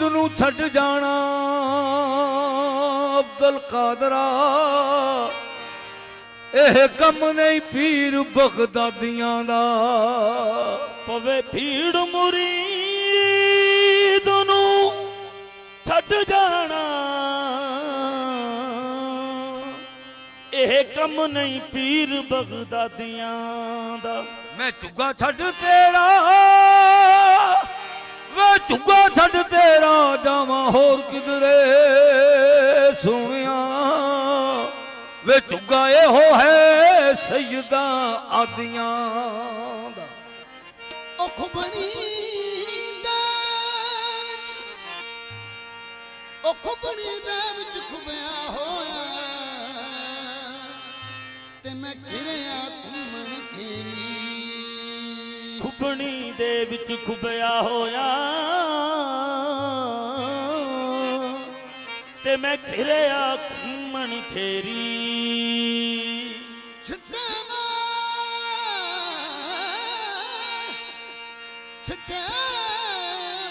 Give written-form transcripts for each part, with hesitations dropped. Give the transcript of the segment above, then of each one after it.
मुरीद नू छड़ जाना अब्दुल कादरा एह कम नहीं पीर बगदादियां दा पवे भीड़ मुरीद नू छड़ जाना एह कम नहीं पीर बगदादियां दा मैं चुगा छड़ तेरा वे चुगा छड़ तेरा जावा होर किधरे सुनिया वे चुगा एहो है सैयदा आदियां दा ओ खुबनी दे विच खुबिया होया ते मैं घिरिया घुमन घेरी खुबनी दे विच खुबिया होया ते मैं घिरिया घुमन घेरी छिटे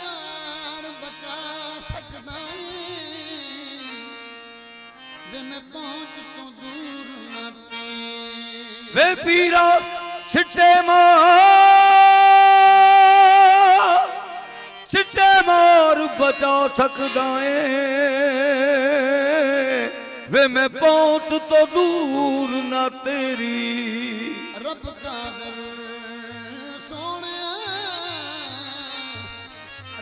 मार बचा सकदा वे मैं पहुंच तो दूर ना तेरी वे पीरा छिटे मार बचा सकदा है वे मैं पहुंच तो दूर ना तेरी रब कादर सोनिया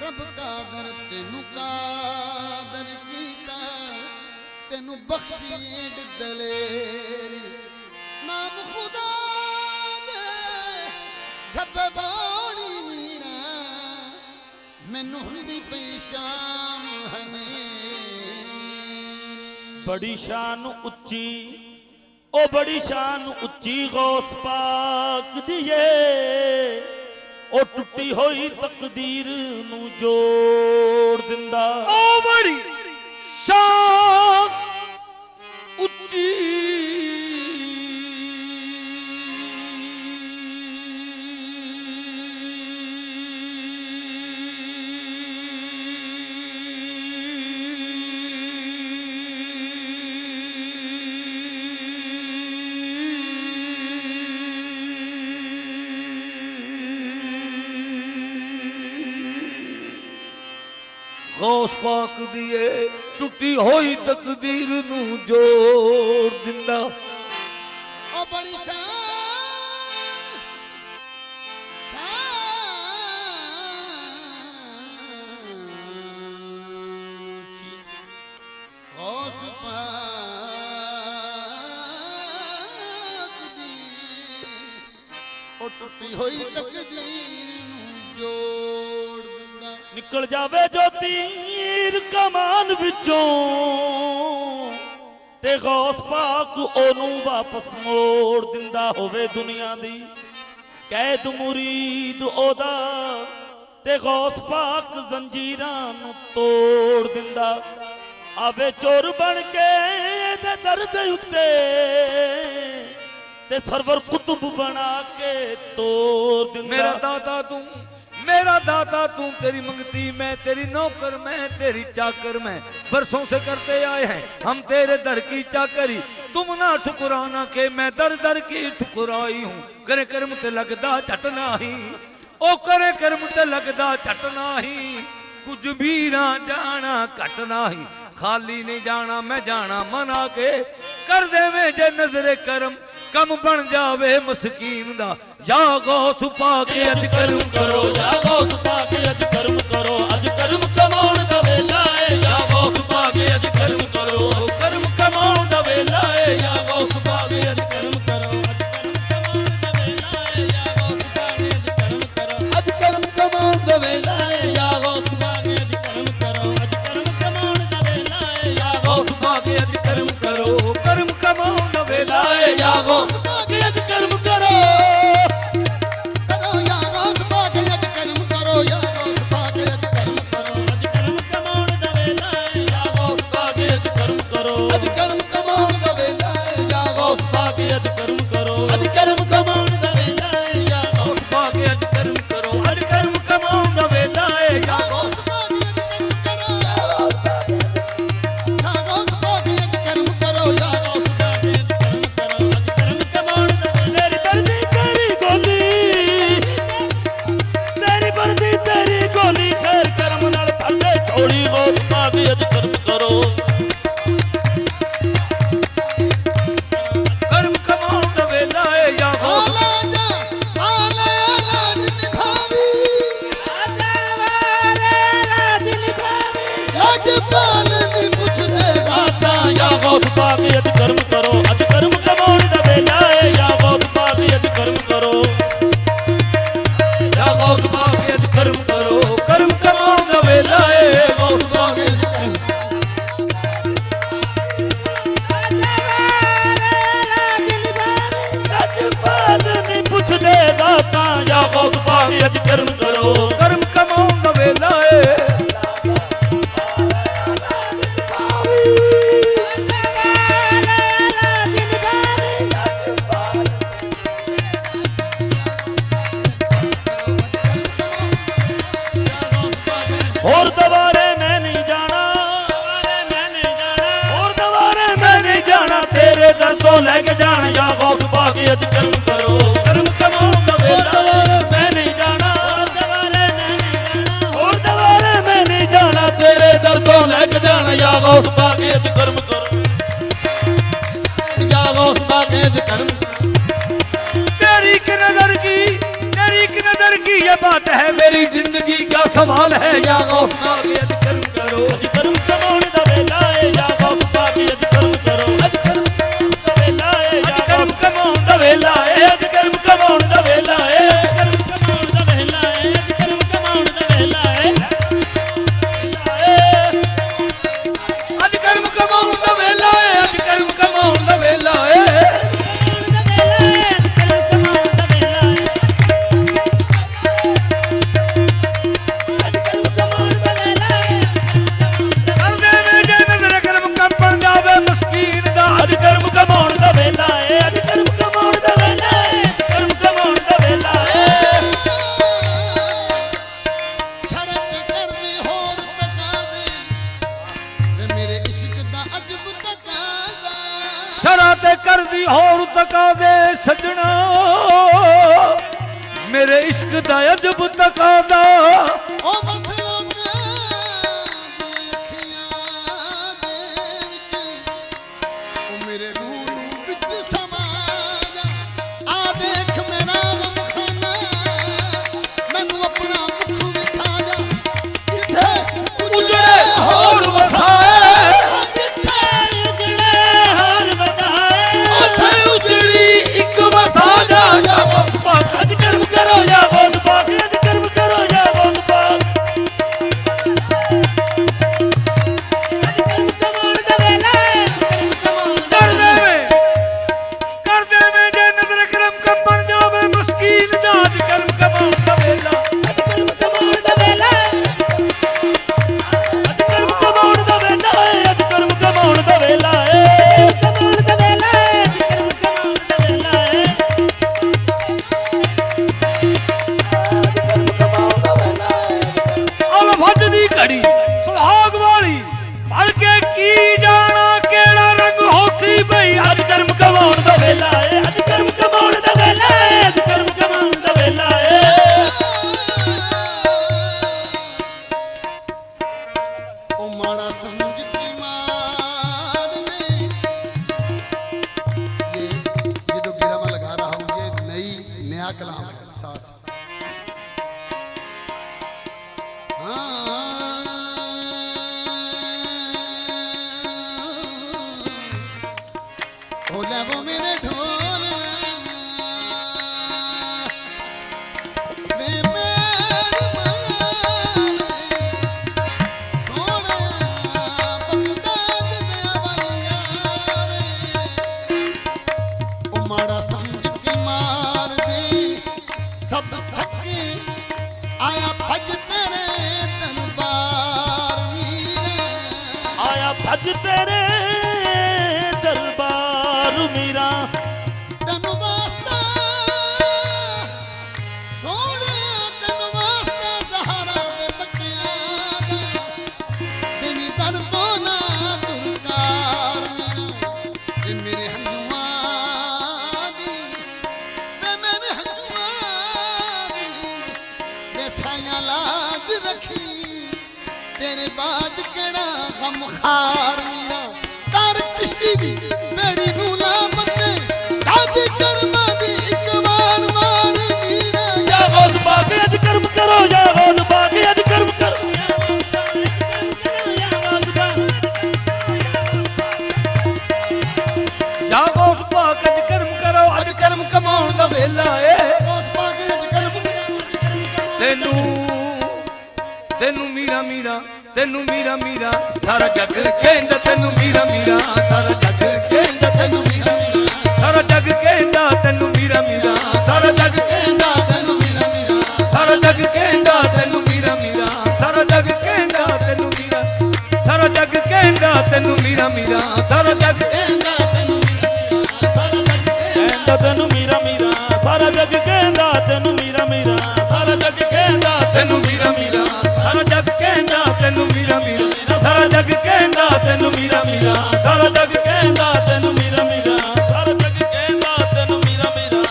रब कादर तेनू कादर कीता तेनू बख्शी एड दलेरी नाम खुदा दे झब्बे बाणी मीरा मैनू हुंदी पई शाम हने बड़ी शान उच्ची ओ बड़ी शान उच्ची गौस पाक दिए ओ टुटी होई तकदीर नू जोड़ दिंदा ओ बड़ी शान उच्ची गौस पाक दिए टुटी होई तकदीर नू जोड़ दिंदा ओ बड़ी शान ऊंची गौस पाक दी ओ टुटी होई तकदीर नू जोड़ दिंदा निकल जावे जो तीर कमान विचों ते गौस पाक ओनू वापस मोड़ दिंदा होवे दुनिया दी कैद मुरीद ओदा ते गौस पाक जंजीरां नू तोड़ दिंदा आवे चोर बन के ते दर दे उत्ते ते सरवर कुतुब बना के तोड़ दिंदा मेरा दाता तू तेरी मंगती मैं तेरी नौकर मैं तेरी चाकर मैं बरसों से करते आए हैं हम तेरे दर की चाकरी तुम ना ठुकराना के मैं दर दर की ठुकराई हूँ करे कर्म ते लगदा झट नाही ओ करे कर्म ते लगदा झट नाही कुछ भी ना जाना घट नाही खाली नहीं जाना मैं जाना मना के कर देवे जे नजरे करम कम बन जावे मस्कीन दा या गौस पाके अज कर्म करो या गौस पाके अज कर्म करो अज कर्म कमाउण दा वेला है या गौस पाके अज कर्म करो कर्म कमाउण दा वेला है या गौस पाके अज कर्म करो अज कर्म कमाउण दा वेला है या गौस पाके अज कर्म करो अज कर्म कमाउण दा वेला है या गौस पाके अज कर्म करो कर्म कमाउण दा वेला है या गौस पाके अज कर्म करो या गौस पाके अज कर्म करो या गौस पाके अज कर्म ਪਾਕ ਅੱਜ ਕਰਮ ਕਰੋ, ਅੱਜ ਕਰਮ ਕਮਾਉਣ ਦਾ ਵੇਲਾ ਏ ਯਾ ਗੌਸ ਪਾਕ ਅੱਜ ਕਰਮ ਕਰੋ, ਯਾ ਗੌਸ ਪਾਕ ਅੱਜ ਕਰਮ ਕਰੋ, ਕਰਮ ਕਮਾਉਣ ਦਾ ਵੇਲਾ ਏ ਗੌਸ ਪਾਕ ਅੱਜ ਕਰਮ ਜਜ਼ਬਾਤ ਨਹੀਂ ਪੁੱਛਦੇ ਦਾਤਾ ਯਾ ਗੌਸ ਪਾਕ ਅੱਜ ਕਰਮ ਕਰੋ, ਕਰਮ ਕਮਾਉਣ ਦਾ ਵੇਲਾ ਏ ਹੋਰ ਦੁਬਾਰੇ ਮੈਂ ਨਹੀਂ ਜਾਣਾ, ਹੋਰ ਦੁਬਾਰੇ ਮੈਂ ਨਹੀਂ ਜਾਣਾ, ਤੇਰੇ ਦਰ ਤੋਂ ਲੈ ਕੇ ਜਾਣਾ ਯਾ ਗੌਸ ਪਾਕ ਅੱਜ ਕਰਮ ਕਰੋ, ਕਰਮ ਕਮਾਉਣ ਦਾ ਵੇਲਾ ਏ ਮੈਂ ਨਹੀਂ ਜਾਣਾ, ਹੋਰ ਦੁਬਾਰੇ ਮੈਂ ਨਹੀਂ ਜਾਣਾ, ਤੇਰੇ ਦਰ ਤੋਂ ਲੈ ਕੇ ਜਾਣਾ ਯਾ ਗੌਸ ਪਾਕ ਅੱਜ ਕਰਮ ਕਰੋ, ਯਾ ਗੌਸ ਪਾਕ ਅੱਜ ਕਰਮ तेरी एक नजर की ये बात है, मेरी जिंदगी का सवाल है, या गौस पाक आज कर्म करो, ਅੱਜ ਕਰਮ ਕਮਾਉਣ ਦਾ ਵੇਲਾ ਏ ਯਾ ਗੌਸ ਪਾਕ ਅੱਜ ਕਰਮ ਕਰੋ, ਅੱਜ ਕਰਮ ਕਮਾਉਣ ਦਾ ਵੇਲਾ ਏ ਯਾ ਅੱਜ ਕਰਮ ਕਮਾਉਣ ਦਾ ਵੇਲਾ ਏ, ਅੱਜ ਕਰਮ ਕਮਾਉਣ ਦਾ ਵੇਲਾ ਏ, ਕਰਮ ਕਮਾਉਣ ਦਾ ਵੇਲਾ ਏ, ਅੱਜ ਕਰਮ ਕਮਾਉਣ ਦਾ ਵੇਲਾ ਏ, ਅੱਜ ਕਰਮ ਕਮਾਉਣ ਦਾ ਵੇਲਾ ਏ, ਅੱਜ ਕਰਮ ਕਮਾਉਣ ਦਾ ਵੇਲਾ ਏ, ਕਰਦੇ ਵੇ ਜੇ ਨਜ਼ਰ ਕਰਮ ਕੰਪਣ ਜਾਵੇ ਮਸਕੀਨ ਦਾ, ਅੱਜ ਕਰਮ ਕਮਾਉਣ ਦਾ ਵੇਲਾ ਏ, ਅੱਜ ਕਰਮ ਕਮਾਉਣ ਦਾ ਵੇਲਾ ਏ, ਕਰਮ ਕਮਾਉਣ ਦਾ ਵੇਲਾ ਏ, ਸ਼ਰਤ ਕਰਦੀ ਹੋਰ ਤਕਾਜ਼ੇ ਤੇ ਮੇਰੇ ਇਸ਼ਕ ਦਾ ਅਜਬ ਤਕਾਜ਼ਾ ਸ਼ਰਾਂ ਤੇ ਕਰਦੀ ਹੋਰ ਤਕਾਜ਼ੇ ਸੱਜਣਾ, ਮੇਰੇ ਇਸ਼ਕ ਦਾ ਅਜਬ ਤਕਾਜ਼ਾ, ਉਹ ਬਸ ਲੋਕਾਂ ਦੀਆਂ ਅੱਖੀਆਂ ਦੇ ਵਿੱਚ ਉਹ ਮੇਰੇ ਰੂਹ ਨੂੰ ਵਿੱਚ ਸਮਾ ਜਾ, ਆ ਦੇਖ ਮੇਰਾ ਗਮਖਾਨਾ ਮੈਨੂੰ ਆਪਣਾ ਮੁਖ ਵਿਖਾ ਜਾ, ਜਿੱਥੇ ਉਜੜੇ ਹੋਰ ਵਸਾਏ, ਹਰ ਵਧਾਏ, ਉੱਥੇ ਉਜੜੀ ਇੱਕ ਵਸਾ ਜਾ, ਜਾ ਗੌਸ ਪਾਕ ਅੱਜ ਕਰਮ ਕਰੋ ਯਾ ਗੌਸ ਪਾਕ ਅੱਜ ਕਰਮ ਕਰੋ ਯਾ ਗੌਸ ਪਾਕ, ਅੱਜ ਕਰਮ ਕਮਾਉਣ ਦਾ ਵੇਲਾ ਏ, ਕਰਮ ਕਮਾਉਣ ਦਾ ਕਰ ਦੇਵੇਂ ਜੇ ਨਜ਼ਰ ਕਰਮ ਕੰਪਣ ਜਾਵੇ ਮਸਕੀਨ ਦਾ, ਅੱਜ ਕਰਮ ਕਮਾਉਣ ਦਾ ਵੇਲਾ, ਅੱਜ ਕਰਮ ਕਮਾਉਣ ਦਾ ਵੇਲਾ ਏ, ਅੱਜ ਕਰਮ ਕਮਾਉਣ ਦਾ ਵੇਲਾ ਏ, ਅੱਜ ਕਰਮ ਕਮਾਉਣ ਦਾ ਵੇਲਾ ਏ, ਕਮਾਉਣ ਦਾ ਵੇਲਾ ਏ, ਅੱਜ ਕਰਮ ਕਮਾਉਣ ਦਾ ਵੇਲਾ ਏ, ਅੱਜ ਕਰਮ ਕਮਾਉਣ ਦਾ ਵੇਲਾ ਏ, ਅਲਫਜ਼ ਦੀ ਘੜੀ ਸੁਹਾਗ ਵਾਲੀ ਭੜ ਕੇ ਕੀ ਜਾਣਾ ਕਿਹੜਾ ਰੰਗ ਹੋਤੀ ਬਈ, ਅੱਜ ਕਰਮ ਕਮਾਉਣ ਦਾ ਵੇਲਾ ਏ, ਅੱਜ ਕਰਮ ਕਮਾਉਣ ਦਾ ਵੇਲਾ ਏ, ਅੱਜ ਕਰਮ ਕਮਾਉਣ ਦਾ ਵੇਲਾ ਏ, ਉਹ ਮਾੜਾ ਸਮਝ ਕੇ ਮਾਰਨੇ ये जो गिरा मैं लगा रहा हूँ ये नया कलाम है साथ हो ले वो मेरे ढोलना ਮਾੜਾ ਸਮਝ ਕੇ ਮਾਰ ਦੇ ਸਭ ਥੱਕੇ ਆਇਆ ਭਜ ਤੇਰੇ ਦਰਬਾਰ ਮੀਰਾ ਆਇਆ ਭਜ ਤੇਰੇ ਦਰਬਾਰ ਮੀਰਾ, ਤੈਨੂੰ ਵਾਸਤਾ ਸੋਹਣਿਆ ਤੈਨੂੰ ਵਾਸਤਾ ਜ਼ਹਰਾ ਦੇ ਬੱਚਿਆਂ ਦਾ ਤੇਰੀ ਦਰ ਤੋਂ ਨਾ ਦੁਰਕਾਰ ਮੀਰਾ ਇਹ ਮੇਰੇ ਹੰਝੂਆਂ ਦੀ ਵੇ ਮੇਰੇ ਹੰਝੂਆਂ ਦੀ ਵੇ ਸਾਈਆਂ ਲਾਜ ਰੱਖੀ ਤੇਰੇ ਬਾਜ ਕਿਹੜਾ ਗਮ ਖਾਰ ਮੀਰਾ ਤਾਰ ਚਿਸ਼ਤੀ ਦੀ ਮੇਰੀ ਨੂੰ ਲਾ ਬੰਦੇ ਜਾਦੀ ਕਰਮਾਂ ਦੀ ਇੱਕ ਵਾਰ ਮਾਰ ਮੀਰਾ ਯਾ ਗੌਸ ਪਾਕ ਅੱਜ ਕਰਮ ਕਰੋ, ਯਾ ਗੌਸ ਪਾਕ ਅੱਜ ਕਰਮ ਕਰੋ, ਯਾ ਗੌਸ ਪਾਕ ਮੀਰਾ ਮੀਰਾ ਤੈਨੂੰ ਮੀਰਾ ਮੀਰਾ ਸਾਰਾ ਜੱਗ ਕਹਿੰਦਾ ਤੈਨੂੰ ਮੀਰਾ ਮੀਰਾ ਸਾਰਾ ਜੱਗ ਕਹਿੰਦਾ ਤੈਨੂੰ ਮੀਰਾ ਮੀਰਾ ਸਾਰਾ ਜੱਗ ਕਹਿੰਦਾ ਤੈਨੂੰ ਮੀਰਾ ਮੀਰਾ ਸਾਰਾ ਜੱਗ ਕਹਿੰਦਾ ਤੈਨੂੰ ਮੀਰਾ ਮੀਰਾ ਸਾਰਾ ਜੱਗ ਕਹਿੰਦਾ ਤੈਨੂੰ ਮੀਰਾ ਮੀਰਾ ਸਾਰਾ ਜੱਗ ਕਹਿੰਦਾ ਤੈਨੂੰ ਮੀਰਾ ਸਾਰਾ ਜੱਗ ਕਹਿੰਦਾ ਤੈਨੂੰ ਮੀਰਾ ਮੀਰਾ ਸਾਰਾ ਜੱਗ ਕਹਿੰਦਾ ਤੈਨੂੰ ਮੀਰਾ ਮੀਰਾ ਸਾਰਾ ਜੱਗ ਕਹਿੰਦਾ ਤੈਨੂੰ ਮੀਰਾ ਮੀਰਾ ਸਾਰਾ ਜੱਗ ਕਹਿੰਦਾ ਤੈਨੂੰ ਮੀਰਾ ਮੀਰਾ ਸਾਰਾ ਜੱਗ ਕਹਿੰਦਾ ਤੈਨੂੰ ਮੀਰਾ ਮੀਰਾ ਸਾਰਾ ਜੱਗ ਕਹਿੰਦਾ ਤੈਨੂੰ ਮੀਰਾ ਮੀਰਾ ਸਾਰਾ ਜੱਗ ਕਹਿੰਦਾ ਤੈਨੂੰ ਮੀਰਾ ਮੀਰਾ ਸਾਰਾ ਜੱਗ ਕਹਿੰਦਾ ਤੈਨੂੰ ਮੀਰਾ ਮੀਰਾ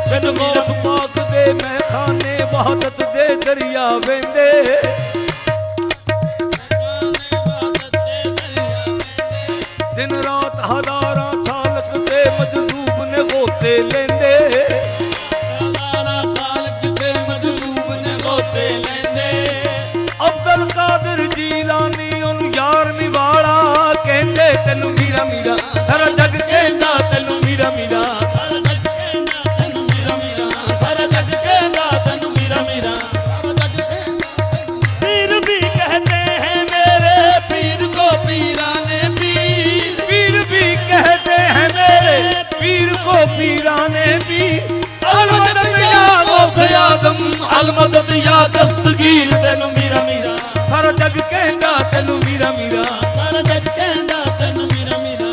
ਬਿਨ ਗੌਸ ਪਾਕ ਦੇ ਮਹਿਖਾਨੇ ਵਹਦਤ ਦੇ ਦਰਿਆ ਵਹਿੰਦੇ ਦਿਨ ਰਾਤ ਹਜ਼ਾਰਾਂ ਸਾਲਕ ਦੇ ਮਜਜ਼ੂਬ ਨੇ ਗੋਤੇ ਲੈਂਦੇ ਹਜ਼ਾਰਾਂ ਸਾਲਕ ਦੇ ਮਜਲੂਬ ਨੇ ਗੋਤੇ ਲੈਂਦੇ ਅਬਦੁਲ ਕਾਦਰ ਜੀਲਾਨੀ ਉਹਨੂੰ 11ਵੀਂ ਵਾਲਾ ਕਹਿੰਦੇ ਤੈਨੂੰ ਮੀਰਾ ਮੀਰਾ ਸਾਰਾ ਜੱਗ ਕਹਿੰਦਾ ਤੈਨੂੰ ਮੀਰਾ ਮੀਰਾ ਸਾਰਾ ਜੱਗ ਕਹਿੰਦਾ ਤੈਨੂੰ ਮੀਰਾ ਮੀਰਾ ਸਾਰਾ ਜੱਗ ਕਹਿੰਦਾ ਤੈਨੂੰ ਮੀਰਾ ਮੀਰਾ पीर भी कहते हैं मेरे पीर को पीराने पीर पीर भी कहते हैं मेरे पीर को पीराने पीर अलमदद या गौसे आजम अलमदद या दस्तगीर तेनू मीरा मीरा सारा जग कहता तैनू मीरा मीरा सारा जग कहता तेनू मीरा मीरा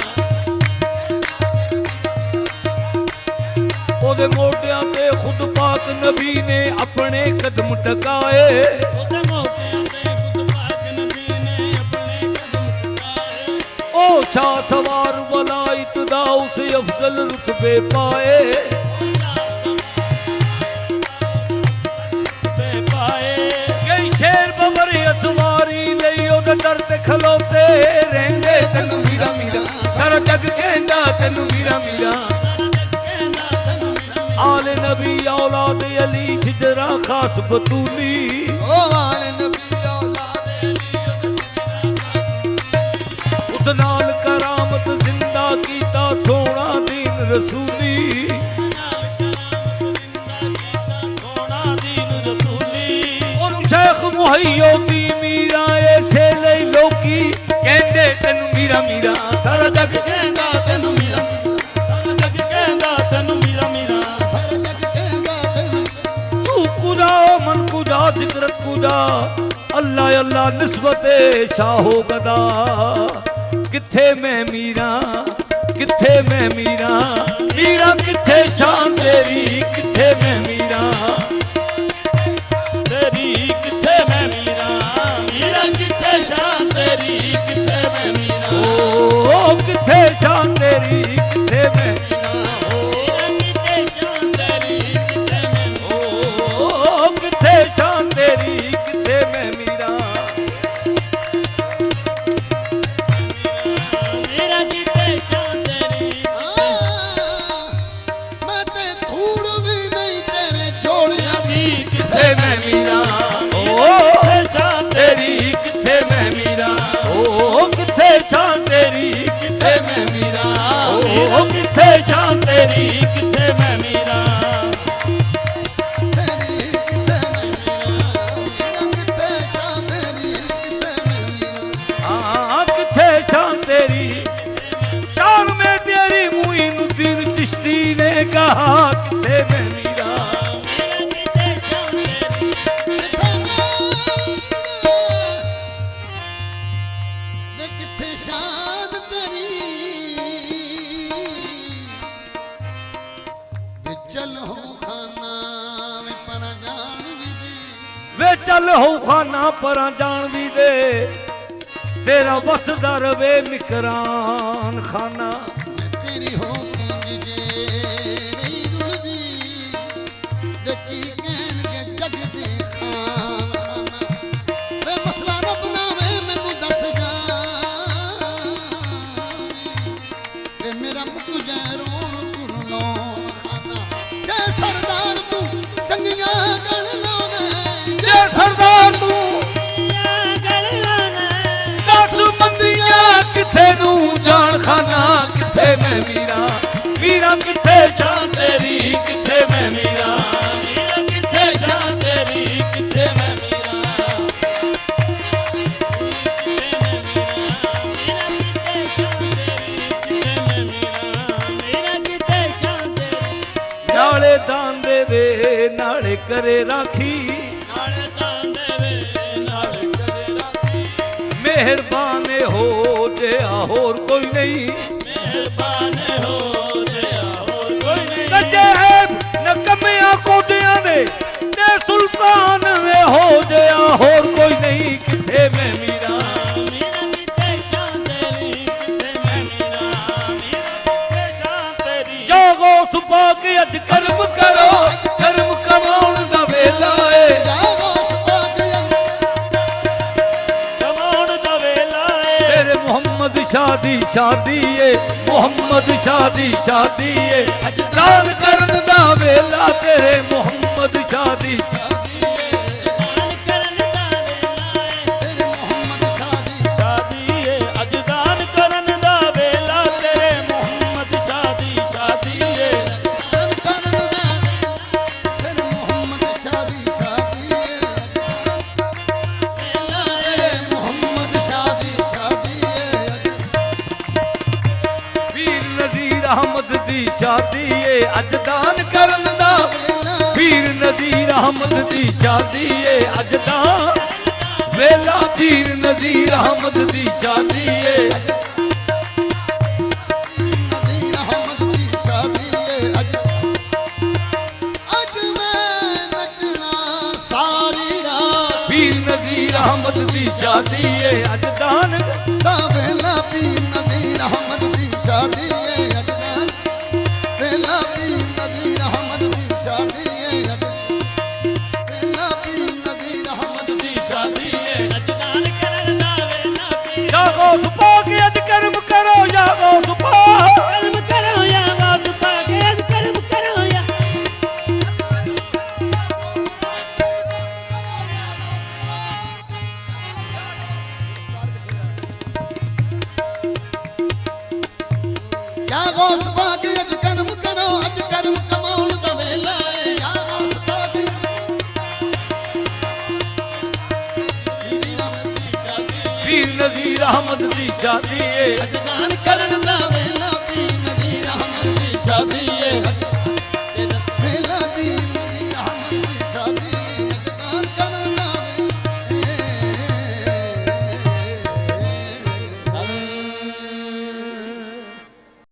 ਉਹਦੇ ਮੋਢਿਆਂ ਤੇ ਖੁਦ ਪਾਕ ਨਬੀ ਨੇ ਆਪਣੇ ਕਦਮ ਟਕਾਏ ਉਹਦੇ ਮੋਢਿਆਂ ਤੇ ਖੁਦ ਪਾਕ ਨਬੀ ਨੇ ਆਪਣੇ ਕਦਮ ਟਿਕਾਏ ਉਹ ਸ਼ਾਹ ਸਵਾਰ ਵਲਾਇਤ ਦਾ ਉਸ ਅਫਜ਼ਲ ਰੁਤਬੇ ਪਾਏ ਕਈ ਸ਼ੇਰ ਬਬਰ ਅਸਵਾਰੀ ਲਈ ਉਹਦੇ ਦਰ ਤੇ ਖਲੋਤੇ ਰਹਿੰਦੇ ਤੈਨੂੰ ਮੀਰਾ ਮੀਰਾ ਸਾਰਾ ਜੱਗ ਕਹਿੰਦਾ ਤੈਨੂੰ ਮੀਰਾ ਮੀਰਾ ਆਲੇ ਨਬੀ ਔਲਾਦ ਅਲੀ ਸਿਜਰਾ ਖਾਸ ਬਤੂਲੀ ਉਹ ਆਲੇ ਨਬੀ ਔਲਾਦ ਉਸ ਨਾਲ ਕਰਾਮਤ ਜ਼ਿੰਦਾ ਕੀਤਾ ਸੋਹਣਾ ਦੀਨ ਰਸੂਲੀ ਸੋਹਣਾ ਦੀਨ ਰਸੂਲੀ ਉਹਨੂੰ ਸ਼ੇਖ ਮੁਹੱਈਓ ਦੀ ਮੀਰਾ ਐਸੇ ਲਈ ਲੋਕੀ ਕਹਿੰਦੇ ਤੈਨੂੰ ਮੀਰਾ ਮੀਰਾ ਸਾਰਾ ਜੱਗ ਕਹਿੰਦਾ ਤੈਨੂੰ ਮੀਰਾ ਸਾਰਾ ਜੱਗ ਕਹਿੰਦਾ ਤੈਨੂੰ ਮੀਰਾ ਮੀਰਾ ਸਾਰਾ ਜੱਗ ਕਹਿੰਦਾ ਤੈਨੂੰ ਤੂੰ ਕੁਦਾ ਮਨ ਕੁਦਾ ਜ਼ਿਕਰਤ ਕੁਦਾ ਅੱਲਾ ਅੱਲਾ ਨਿਸਬਤੇ ਸ਼ਾਹੋ ਗਦਾ ਕਿੱਥੇ ਮੈਂ ਮੀਰਾ ਕਿੱਥੇ ਮੈਂ ਮੀਰਾ ਮੀਰਾ ਕਿੱਥੇ ਸ਼ਾਨ ਤੇਰੀ ਕਿੱਥੇ ਮੈਂ ਮੀਰਾ ਤੇਰੀ ਕਿੱਥੇ ਮੈਂ ਮੀਰਾ ਮੀਰਾ ਕਿੱਥੇ ਸ਼ਾਨ ਤੇਰੀ ਕਿੱਥੇ ਮੈਂ ਮੀਰਾ ਓ ਕਿੱਥੇ ਸ਼ਾਨ ਤੇਰੀ ਕਿੱਥੇ ਮੈਂ ਮੀਰਾ ਕਿੱਥੇ ਸ਼ਾਨ ਤੇਰੀ ਕਿੱਥੇ ਮੈਂ ਓ ਕਿੱਥੇ ਸ਼ਾਨ ਤੇਰੀ ਕਿੱਥੇ ਮੈਂ ਮੀਰਾ ਮੀਰਾ ਕਿੱਥੇ ਸ਼ਾਨ ਤੇਰੀ ਮੈਂ ਤੇ ਧੂੜ ਵੀ ਨਹੀਂ ਤੇਰੇ ਜੋੜਿਆਂ ਦੀ ਕਿੱਥੇ ਮੈਂ ਮੀਰਾ ਓ ਕਿੱਥੇ ਸ਼ਾਨ ਤੇਰੀ ਕਿੱਥੇ ਮੈਂ ਮੀਰਾ ਓ ਕਿੱਥੇ ਸ਼ਾਨ ਤੇਰੀ ਕਿੱਥੇ ਮੈਂ ਮੀਰਾ ਓ ਕਿੱਥੇ ਸ਼ਾਨ ਤੇਰੀ ਕਿੱਥੇ ਮੈਂ ਮੀਰਾ ਤੇਰੀ ਕਿਤੇ ਮੈਂ ਮੀਰਾ ਕਿਤੇ ਸ਼ਾਨ ਤੇਰੀ ਕਿਤੇ ਮੈਂ ਮੀਰਾ ਹਾਂ ਕਿੱਥੇ ਸ਼ਾਨ ਤੇਰੀ ਸ਼ਾਨ ਮੈਂ ਤੇਰੀ ਮੁਈਨੁਦੀਨ ਚਿਸ਼ਤੀ ਨੇ ਕਹਾ ਕਿੱਥੇ ਮੈਂ ਮੀਰਾ ਕਿੱਥੇ ਸ਼ਾਨ ਤੇਰੀ ਕਿਤੇ ਮੈਂ ਕਿੱਥੇ ਸ਼ਾਨ ਤੇਰੀ ਵੇ ਚੱਲ ਹੋ ਖਾਨਾ ਵੇ ਪਰ ਜਾਣ ਵੀ ਦੇ ਵੇ ਚੱਲ ਹੋ ਖਾਨਾ ਪਰਾਂ ਜਾਣ ਵੀ ਦੇ ਤੇਰਾ ਵਸਦਾ ਰਵੇ ਮਿਕਰਾਨ ਖਾਨਾ ਮੈਂ ਤੇਰੀ ਹੋ ਕੁੰਜ ਜੇ ਨਹੀਂ ਰੁਲਦੀ ਵੇ ਕੀ ਕਹਿਣਗੇ ਜਗ ਦੇ ਖਾਨ ਖਾਨਾ ਵੇ ਮਸਲਾ ਨਾ ਬਣਾਵੇ ਮੈਨੂੰ ਦੱਸ ਜਾ ਵੇ ਮੇਰਾ ਮੁੱਕ ਜੈ ਰੋਣ ਤੁਰਨੋਂ ਖਾਨਾ ਜੈ ਸਰਦਾਰ ਤੂੰ ਚੰਗੀਆਂ ਗੱਲ ਲਾਉਣਾ ਜੇ ਸਰਦਾਰ ਤੂੰ ਗੱਲ ਲਾਣਾ ਦਸ ਮੰਦੀਆਂ ਕਿੱਥੇ ਨੂੰ ਜਾਣ ਖਾਨਾ ਕਿੱਥੇ ਮੈਂ ਮੀਰਾ ਮੀਰਾ ਕਿੱਥੇ ਸ਼ਾਨ ਤੇਰੀ ਕਿੱਥੇ ਮੈਂ ਮੀਰਾ ਮੀਰਾ ਕਿੱਥੇ ਸ਼ਾਨ ਤੇਰੀ ਕਿੱਥੇ ਮੈਂ ਮੀਰਾ ਦੇਵੇ ਨਾਲੇ ਕਰੇ ਰਾਖੀ ਨਾਲੇ ਦਾਨ ਦੇਵੇ ਨਾਲੇ ਕਰੇ ਰਾਖੀ ਮਿਹਰਬਾਨ ਹੋ ਜਿਹਾ ਹੋਰ ਕੋਈ ਨਹੀਂ ਮਿਹਰਬਾਨ ਹੋ ਜਿਹਾ ਹੋਰ ਕੋਈ ਨਹੀਂ ਕੱਜੇ ਨਕਮਿਆਂ ਕੋਟਿਆਂ ਦੇ ਤੇ ਸੁਲਤਾਨ ਵੇ ਹੋ ਜਿਹਾ ਹੋਰ ਕੋਈ ਨਹੀਂ ਕਿੱਥੇ ਮੈਂ ਮੀਰਾ ਮੀਰਾ ਕਿੱਥੇ ਸ਼ਾਨ ਤੇਰੀ ਕਿੱਥੇ ਮੈਂ ਮੀਰਾ ਮੀਰਾ ਕਿੱਥੇ ਸ਼ਾਨ ਤੇਰੀ ਜਾਗੋ ਸੁਪਾ ਕੇ ਅੱਜ ਕਰਮ ਕਰੋ ਕਰਮ ਕਮਾਉਣ ਦਾ ਵੇਲਾ ਏ ਜਾਗੋ ਸੁਭਾਗ ਕਮਾਉਣ ਦਾ ਵੇਲਾ ਏ ਤੇਰੇ ਮੁਹੰਮਦ ਸ਼ਾਦੀ ਸ਼ਾਦੀ ਏ ਮੁਹੰਮਦ ਸ਼ਾਦੀ ਸ਼ਾਦੀ ਏ ਅੱਜ ਦਾਨ ਕਰਨ ਦਾ ਵੇਲਾ ਤੇਰੇ ਮੁਹੰਮਦ ਸ਼ਾਦੀ ਦਾਨ ਕਰਨ ਦਾ ਵੇਲਾ ਏ ਤੇਰੇ ਮੁਹੰਮਦ ਸ਼ਾਦੀ ਸ਼ਾਦੀ ਏ ਅੱਜ ਦਾਨ ਕਰਨ ਦਾ ਵੇਲਾ ਤੇਰੇ ਮੁਹੰਮਦ ਸ਼ਾਦੀ ਸ਼ਾਦੀ ਏ ਦਾਨ ਕਰਨ ਦਾ ਤੇਰੇ ਮੁਹੰਮਦ ਸ਼ਾਦੀ ਸ਼ਾਦੀ ਵੇਲਾ ਤੇਰੇ ਮੁਹੰਮਦ ਸ਼ਾਦੀ ਸ਼ਾਦੀ ਪੀਰ ਨਜ਼ੀਰ ਅਹਮਦ ਦੀ ਸ਼ਾਦੀ ਏ ਅੱਜ ਦਾਨ ਕਰਨ ਦਾ ਪੀਰ ਨਜ਼ੀਰ ਅਹਮਦ ਦੀ ਸ਼ਾਦੀ ਏ ਅੱਜ ਦਾਨ ਵੇਲਾ ਪੀਰ ਨਜ਼ੀਰ ਅਹਮਦ ਦੀ ਸ਼ਾਦੀ ਏ ਨਜ਼ੀਰ ਅਹਮਦ ਦੀ ਸ਼ਾਦੀ ਅੱਜ ਮੈਂ ਨੱਚਣਾ ਸਾਰੀ ਰਾਤ ਪੀਰ ਨਜ਼ੀਰ ਅਹਮਦ ਦੀ ਸ਼ਾਦੀ ਏ ਅੱਜ ਦਾਨ ਦਾ ਵੇਲਾ ਪੀਰ ਨਜ਼ੀਰ ਅਹਮਦ ਦੀ ਸ਼ਾਦੀ ਅੱਜ ਵੇਲਾ ਪੀਰ ਨਜ਼ੀਰ ਅਹਮਦ ਦੀ ਸ਼ਾਦੀ ਅੱਜ ਵੇਲਾ ਪੀਰ ਨਜ਼ੀਰ ਅਹਮਦ ਦੀ ਸ਼ਾਦੀ ਅੱਜ ਦਾਨ ਕਰਨ ਦਾ ਵੇਲਾ ਪੀਰ ਜਾਗੋ ਸੁਪਾ ਕੇ ਅੱਜ ਕਰਮ ਕਰੋ ਜਾਗੋ ਸੁਪਾ ਕਰਮ ਕਰੋ ਯਾ ਵਾਦ ਪਾ ਕੇ ਅੱਜ ਕਰਮ ਕਰੋ ਯਾ ਜਾਗੋ ਸੁਭਾ ਕੇ ਅੱਜ ਕਰਮ ਕਰੋ ਅੱਜ ਕਰਮ ਕਮਾਉਣ ਦਾ ਵੇਲਾ ਏ ਜਾਗੋ ਸੁਭਾ ਕੇ ਪੀਰ ਨਜ਼ੀਰ ਅਹਮਦ ਦੀ ਸ਼ਾਦੀ ਏ ਅੱਜ